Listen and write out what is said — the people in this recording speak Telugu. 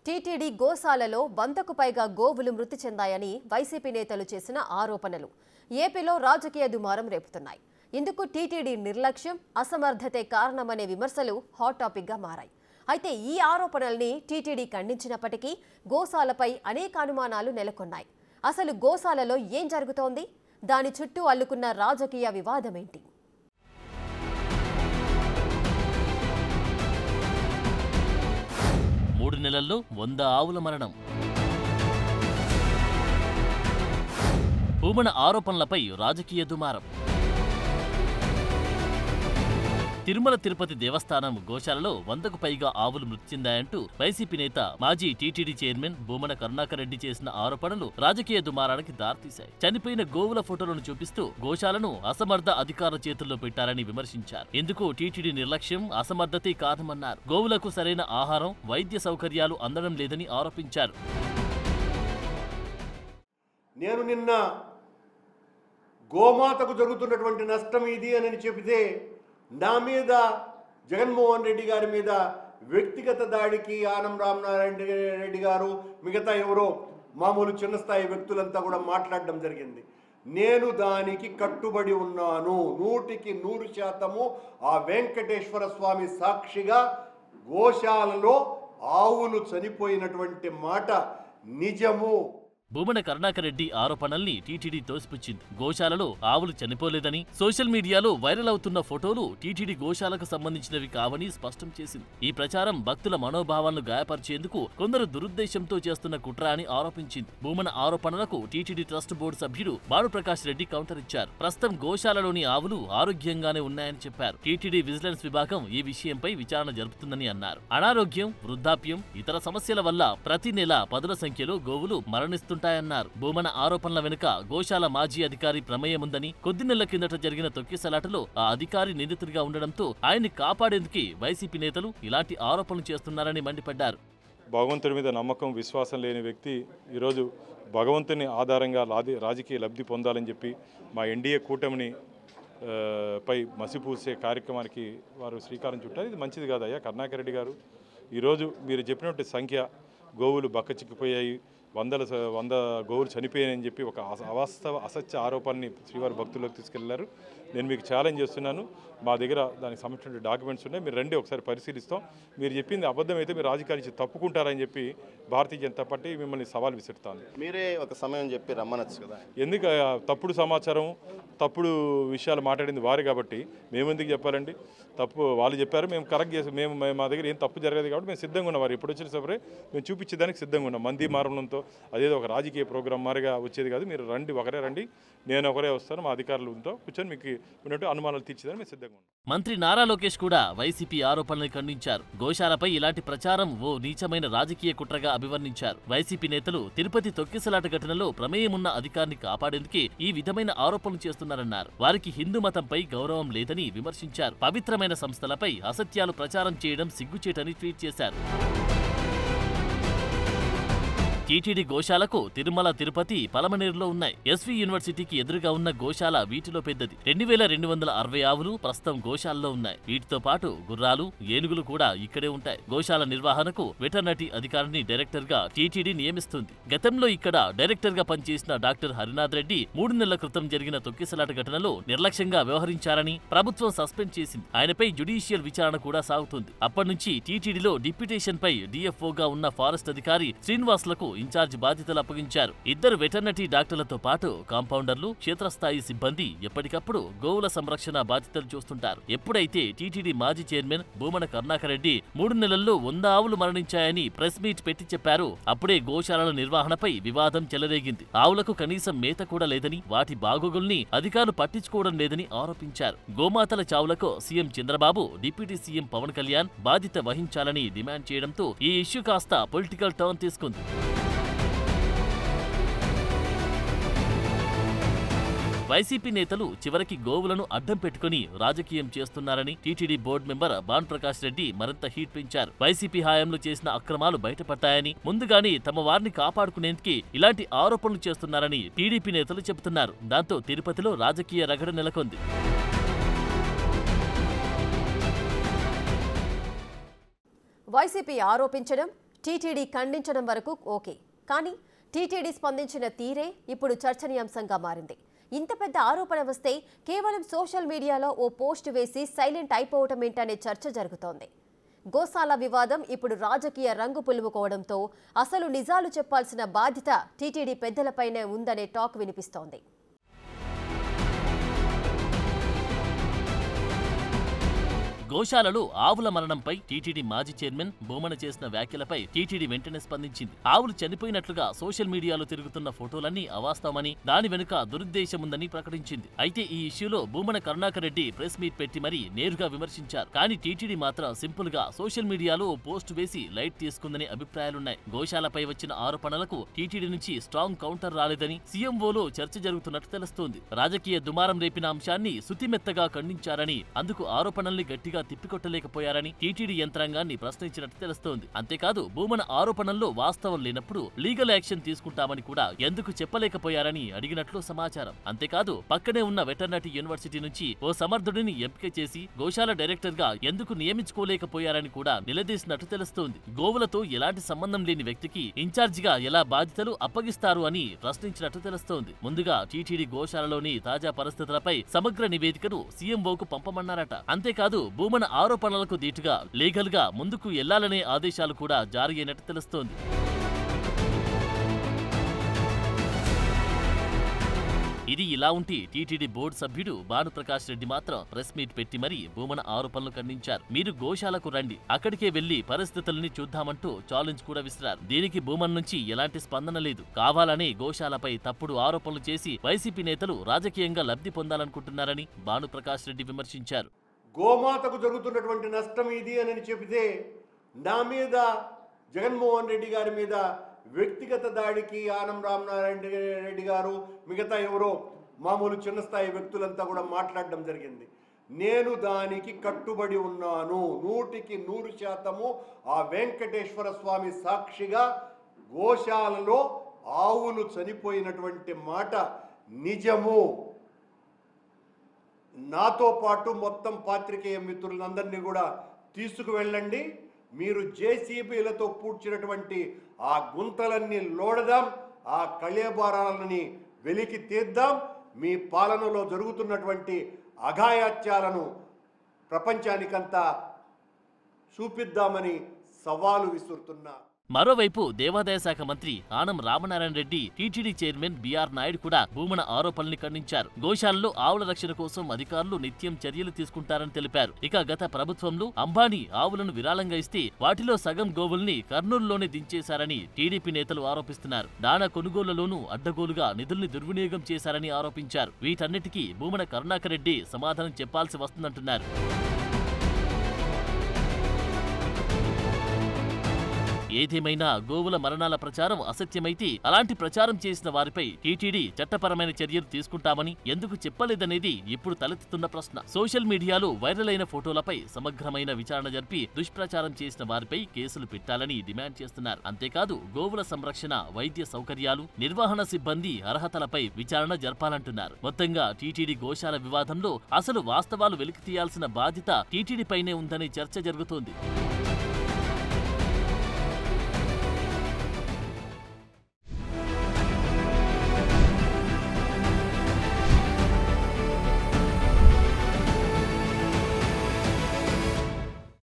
టీటీడీ గోశాలలో 100కు పైగా గోవులు మృతి చెందాయని వైసీపీ నేతలు చేసిన ఆరోపణలు ఏపీలో రాజకీయ దుమారం రేపుతున్నాయి. ఇందుకు టీటీడీ నిర్లక్ష్యం, అసమర్థతే కారణమనే విమర్శలు హాట్ టాపిక్గా మారాయి. అయితే ఈ ఆరోపణల్ని టీటీడీ ఖండించినప్పటికీ గోశాలపై అనేక అనుమానాలు నెలకొన్నాయి. అసలు గోశాలలో ఏం జరుగుతోంది? దాని చుట్టూ అల్లుకున్న రాజకీయ వివాదమేంటి? 3 నెలల్లో 100 ఆవుల మరణం. భూమన ఆరోపణలపై రాజకీయ దుమారం. తిరుమల తిరుపతి దేవస్థానం గోశాలలో 100కు పైగా ఆవులు మృతి చెందాయంటూ వైసీపీ నేత మాజీ టీటీడీ చైర్మన్ భూమన కరుణాకర్ రెడ్డి చేసిన ఆరోపణలు రాజకీయ దుమారానికి దారితీశాయి. చనిపోయిన గోవుల ఫోటోలను చూపిస్తూ గోశాలను అసమర్థ అధికారుల చేతుల్లో పెట్టారని విమర్శించారు. ఇందుకు టీటీడీ నిర్లక్ష్యం, అసమర్థతే కారణమన్నారు. గోవులకు సరైన ఆహారం, వైద్య సౌకర్యాలు అందడం లేదని ఆరోపించారు. నేను నిన్న గోమాతకు జరుగుతున్నటువంటి నష్టం ఇది అని చెబితే నా మీద జగన్మోహన్ రెడ్డి గారి మీద వ్యక్తిగత దాడికి ఆనం రామనారాయణ రెడ్డి గారు, మిగతా ఎవరో మామూలు చిన్న స్థాయి వ్యక్తులంతా కూడా మాట్లాడడం జరిగింది. నేను దానికి కట్టుబడి ఉన్నాను. 100కి 100% ఆ వెంకటేశ్వర స్వామి సాక్షిగా గోశాలలో ఆవులు చనిపోయినటువంటి మాట నిజము. భూమన కరుణాకర్ రెడ్డి ఆరోపణల్ని టీటీడీ తోసిపుచ్చింది. గోశాలలో ఆవులు చనిపోలేదని, సోషల్ మీడియాలో వైరల్ అవుతున్న ఫోటోలు టీటీడీ గోశాలకు సంబంధించినవి కావని స్పష్టం చేసింది. ఈ ప్రచారం భక్తుల మనోభావాలను గాయపరిచేందుకు కొందరు దురుద్దేశంతో చేస్తున్న కుట్ర అని ఆరోపించింది. భూమన ఆరోపణలకు టీటీడీ ట్రస్ట్ బోర్డు సభ్యుడు భానుప్రకాష్ రెడ్డి కౌంటర్ ఇచ్చారు. ప్రస్తుతం గోశాలలోని ఆవులు ఆరోగ్యంగానే ఉన్నాయని చెప్పారు. టీటీడీ విజిలెన్స్ విభాగం ఈ విషయంపై విచారణ జరుపుతుందని అన్నారు. అనారోగ్యం, వృద్ధాప్యం, ఇతర సమస్యల వల్ల ప్రతి నెల పదుల సంఖ్యలో గోవులు మరణిస్తుంటాయన్నారు. భూమన ఆరోపణల వెనుక గోశాల మాజీ అధికారి ప్రమేయం ఉందని, కొద్ది నెలల కిందట జరిగిన తొక్కిసలాటలో ఆ అధికారి నిందితుడిగా ఉండడంతో ఆయన్ని కాపాడేందుకే వైసీపీ నేతలు ఇలాంటి ఆరోపణలు చేస్తున్నారని మండిపడ్డారు. భగవంతుడి మీద నమ్మకం, విశ్వాసం లేని వ్యక్తి ఈరోజు భగవంతుని ఆధారంగా రాజకీయ లబ్ధి పొందాలని చెప్పి మా ఎన్డీఏ కూటమిని పై మసిపూసే కార్యక్రమానికి వారు శ్రీకారం చుట్టారు. ఇది మంచిది కాదయ్యా కరుణాకర్ రెడ్డి గారు. ఈరోజు మీరు చెప్పినట్టు సంఖ్య గోవులు బక్కచిక్కిపోయాయి, 100 గోవులు చనిపోయాయని చెప్పి ఒక అవాస్తవ అసత్య ఆరోపణని శ్రీవారి భక్తుల్లోకి తీసుకెళ్లారు. నేను మీకు ఛాలెంజ్ చేస్తున్నాను. మా దగ్గర దానికి సంబంధించిన డాక్యుమెంట్స్ ఉన్నాయి, మీరు రండి ఒకసారి పరిశీలిస్తాం. మీరు చెప్పింది అబద్ధమైతే మీరు రాజకీయాల నుంచి తప్పుకుంటారని చెప్పి భారతీయ జనతా పార్టీ మిమ్మల్ని సవాల్ విసురుతాను. మీరే ఒక సమయం చెప్పి రమ్మనొచ్చు కదా. ఎందుకు తప్పుడు సమాచారం, తప్పుడు విషయాలు మాట్లాడింది వారు కాబట్టి మేము ఎందుకు చెప్పాలండి? తప్పు వాళ్ళు చెప్పారు, మేము కరెక్ట్ చేసి మేము మా దగ్గర ఏం తప్పు జరగదు కాబట్టి మేము సిద్ధంగా ఉన్నాం. వారు ఎప్పుడు వచ్చిన సరే మేము చూపించేదానికి సిద్ధంగా ఉన్నాం. మంది మారణంతో అదేదో ఒక రాజకీయ ప్రోగ్రాం మారిగా వచ్చేది కాదు. మీరు రండి, ఒకరే రండి, నేను ఒకరే వస్తాను, మా అధికారులతో కూర్చొని మీకు ఉన్నట్టు అనుమానాలు తీర్చేదని మేము సిద్ధంగా ఉన్నాం. మంత్రి నారా లోకేష్ కూడా వైసీపీ ఆరోపణలను ఖండించారు. గోశాలపై ఇలాంటి ప్రచారం ఓ నీచమైన రాజకీయ కుట్రగా అభివర్ణించారు. వైసీపీ నేతలు తిరుపతి తొక్కిసలాట ఘటనలో ప్రమేయమున్న అధికారిని కాపాడేందుకే ఈ విధమైన ఆరోపణలు చేస్తున్నారన్నారు. వారికి హిందూ మతంపై గౌరవం లేదని విమర్శించారు. పవిత్రమైన సంస్థలపై అసత్యాలు ప్రచారం చేయడం సిగ్గుచేటని ట్వీట్ చేశారు. టీటీడీ గోశాలకు తిరుమల, తిరుపతి, పలమనేరులో ఉన్నాయి. ఎస్వి యూనివర్సిటీకి ఎదురుగా ఉన్న గోశాల వీటిలో పెద్దది. 2260 ఆవులు ప్రస్తుతం గోశాలలో ఉన్నాయి. వీటితో పాటు గుర్రాలు, ఏనుగులు కూడా ఇక్కడే ఉంటాయి. గోశాల నిర్వహణకు వెటర్నరీ అధికారిని డైరెక్టర్ గా టీటీడీ నియమిస్తుంది. గతంలో ఇక్కడ డైరెక్టర్ గా పనిచేసిన డాక్టర్ హరినాథ్ రెడ్డి 3 నెలల క్రితం జరిగిన తొక్కిసలాట ఘటనలో నిర్లక్ష్యంగా వ్యవహరించారని ప్రభుత్వం సస్పెండ్ చేసింది. ఆయనపై జ్యుడిషియల్ విచారణ కూడా సాగుతుంది. అప్పటి నుంచి టీటీడీలో డిప్యూటేషన్ పై డిఎఫ్ఓగా ఉన్న ఫారెస్ట్ అధికారి శ్రీనివాసులకు ఇన్ఛార్జ్ బాధ్యతలు అప్పగించారు. 2 వెటర్నరీ డాక్టర్లతో పాటు కాంపౌండర్లు, క్షేత్రస్థాయి సిబ్బంది ఎప్పటికప్పుడు గోవుల సంరక్షణ బాధ్యతలు చూస్తుంటారు. ఎప్పుడైతే టీటీడీ మాజీ చైర్మన్ భూమన కరుణాకర్ రెడ్డి 3 నెలల్లో 100 ఆవులు మరణించాయని ప్రెస్ మీట్ పెట్టి చెప్పారు, అప్పుడే గోశాలల నిర్వహణపై వివాదం చెలరేగింది. ఆవులకు కనీసం మేత కూడా లేదని, వాటి బాగోగుల్ని అధికారులు పట్టించుకోవడం లేదని ఆరోపించారు. గోమాతల చావులకు CM Chandrababu, deputy CM Pawan Kalyan బాధ్యత వహించాలని డిమాండ్ చేయడంతో ఈ ఇష్యూ కాస్త పొలిటికల్ టర్న్ తీసుకుంది. వైసీపీ నేతలు చివరికి గోవులను అడ్డం పెట్టుకుని రాజకీయం చేస్తున్నారని TTD board member Bhanuprakash Reddy మరింత హీట్ పెంచారు. వైసీపీ హయాంలో చేసిన అక్రమాలు బయటపడ్డాయని, ముందుగానే తమ వారిని కాపాడుకునేందుకే ఇలాంటి ఆరోపణలు చేస్తున్నారని టీడీపీ నేతలు చెబుతున్నారు. దాంతో తిరుపతిలో రాజకీయ రగడ నెలకొంది. వైసీపీ ఆరోపించడం, టీటీడీ ఖండించడం వరకు ఓకే, కానీ టీటీడీ స్పందించిన తీరే ఇప్పుడు చర్చనీయాంశంగా మారింది. ఇంత పెద్ద ఆరోపణ వస్తే కేవలం సోషల్ మీడియాలో ఓ పోస్ట్ వేసి సైలెంట్ అయిపోవటం ఏంటనే చర్చ జరుగుతోంది. గోశాల వివాదం ఇప్పుడు రాజకీయ రంగు పులుముకోవడంతో అసలు నిజాలు చెప్పాల్సిన బాధ్యత టీటీడీ పెద్దలపైనే ఉందనే టాక్ వినిపిస్తోంది. గోశాలలో ఆవుల మరణంపై టీటీడీ మాజీ చైర్మన్ భూమన చేసిన వ్యాఖ్యలపై టీటీడీ వెంటనే స్పందించింది. ఆవులు చనిపోయినట్లుగా సోషల్ మీడియాలో తిరుగుతున్న ఫోటోలన్నీ అవాస్తవమని, దాని వెనుక దురుద్దేశముందని ప్రకటించింది. అయితే ఈ ఇష్యూలో భూమన కరుణాకర్ రెడ్డి ప్రెస్ మీట్ పెట్టి మరీ నేరుగా విమర్శించారు. కానీ టీటీడీ మాత్రం సింపుల్ గా సోషల్ మీడియాలో పోస్ట్ వేసి లైట్ తీసుకుందని అభిప్రాయాలున్నాయి. గోశాలపై వచ్చిన ఆరోపణలకు టీటీడీ నుంచి స్ట్రాంగ్ కౌంటర్ రాలేదని సీఎంఓలో చర్చ జరుగుతున్నట్టు తెలుస్తోంది. రాజకీయ దుమారం రేపిన అంశాన్ని శుతిమెత్తగా ఖండించారని, అందుకు ఆరోపణల్ని గట్టిగా తిప్పికొట్టలేకపోయారని టీటీడీ యంత్రాంగాన్ని ప్రశ్నించినట్టు తెలుస్తోంది. అంతేకాదు భూమన ఆరోపణల్లో వాస్తవం లేనప్పుడు లీగల్ యాక్షన్ తీసుకుంటామని కూడా ఎందుకు చెప్పలేకపోయారని అడిగినట్లు సమాచారం. అంతేకాదు పక్కనే ఉన్న వెటర్నరీ యూనివర్సిటీ నుంచి ఓ సమర్థుడిని ఎంపిక చేసి గోశాల డైరెక్టర్ గా ఎందుకు నియమించుకోలేకపోయారని కూడా నిలదీసినట్టు తెలుస్తోంది. గోవులతో ఎలాంటి సంబంధం లేని వ్యక్తికి ఇన్ఛార్జిగా ఎలా బాధ్యతలు అప్పగిస్తారు అని ప్రశ్నించినట్టు తెలుస్తోంది. ముందుగా టీటీడీ గోశాలలోని తాజా పరిస్థితులపై సమగ్ర నివేదికను సీఎంఓకు పంపమన్నారట. అంతేకాదు భూమన ఆరోపణలకు దీటుగా లీగల్ గా ముందుకు వెళ్లాలనే ఆదేశాలు కూడా జారీ అయినట్టు తెలుస్తోంది. ఇది ఇలా ఉంటే టీటీడీ బోర్డు సభ్యుడు భానుప్రకాష్ రెడ్డి మాత్రం ప్రెస్ మీట్ పెట్టి మరీ భూమన ఆరోపణలు ఖండించారు. మీరు గోశాలకు రండి, అక్కడికే వెళ్లి పరిస్థితుల్ని చూద్దామంటూ ఛాలెంజ్ కూడా విసిరారు. దీనికి భూమన్ నుంచి ఎలాంటి స్పందన లేదు. కావాలని గోశాలపై తప్పుడు ఆరోపణలు చేసి వైసీపీ నేతలు రాజకీయంగా లబ్ధి పొందాలనుకుంటున్నారని భానుప్రకాష్ రెడ్డి విమర్శించారు. గోమాతకు జరుగుతున్నటువంటి నష్టం ఇది అని చెబితే నా మీద, జగన్మోహన్ రెడ్డి గారి మీద వ్యక్తిగత దాడికి ఆనం రామనారాయణ రెడ్డి గారు, మిగతా ఎవరో మామూలు చిన్న స్థాయి వ్యక్తులంతా కూడా మాట్లాడడం జరిగింది. నేను దానికి కట్టుబడి ఉన్నాను 100% ఆ వెంకటేశ్వర స్వామి సాక్షిగా గోశాలలో ఆవులు చనిపోయినటువంటి మాట నిజము. నాతో పాటు మొత్తం పాత్రికేయ మిత్రులందరినీ కూడా తీసుకువెళ్ళండి. మీరు జేసీబీలతో పూడ్చినటువంటి ఆ గుంతలన్నీ లోడదాం, ఆ కళేబారాలని వెలికి తీద్దాం, మీ పాలనలో జరుగుతున్నటువంటి అఘాయాత్యాలను ప్రపంచానికంతా చూపిద్దామని సవాలు విసురుతున్నా. మరోవైపు దేవాదాయ శాఖ మంత్రి Anam Ramanarayana Reddy, TTD chairman BR Naidu కూడా భూమన ఆరోపణల్ని ఖండించారు. గోశాలలో ఆవుల రక్షణ కోసం అధికారులు నిత్యం చర్యలు తీసుకుంటారని తెలిపారు. ఇక గత ప్రభుత్వంలో అంబానీ ఆవులను విరాళంగా ఇస్తే వాటిలో సగం గోవుల్ని కర్నూలులోనే దించేశారని టీడీపీ నేతలు ఆరోపిస్తున్నారు. దాణా కొనుగోళ్లలోనూ అడ్డగోలుగా నిధుల్ని దుర్వినియోగం చేశారని ఆరోపించారు. వీటన్నిటికీ భూమన కరుణాకర్ రెడ్డి సమాధానం చెప్పాల్సి వస్తుందంటున్నారు. ఏదేమైనా గోవుల మరణాల ప్రచారం అసత్యమైతే అలాంటి ప్రచారం చేసిన వారిపై టీటీడీ చట్టపరమైన చర్యలు తీసుకుంటామని ఎందుకు చెప్పలేదనేది ఇప్పుడు తలెత్తుతున్న ప్రశ్న. సోషల్ మీడియాలో వైరల్ అయిన ఫోటోలపై సమగ్రమైన విచారణ జరిపి దుష్ప్రచారం చేసిన వారిపై కేసులు పెట్టాలని డిమాండ్ చేస్తున్నారు. అంతేకాదు గోవుల సంరక్షణ, వైద్య సౌకర్యాలు, నిర్వహణ సిబ్బంది అర్హతలపై విచారణ జరపాలంటున్నారు. మొత్తంగా టీటీడీ గోశాల వివాదంలో అసలు వాస్తవాలు వెలికి తీయాల్సిన బాధ్యత టీటీడీపైనే ఉందనే చర్చ జరుగుతోంది.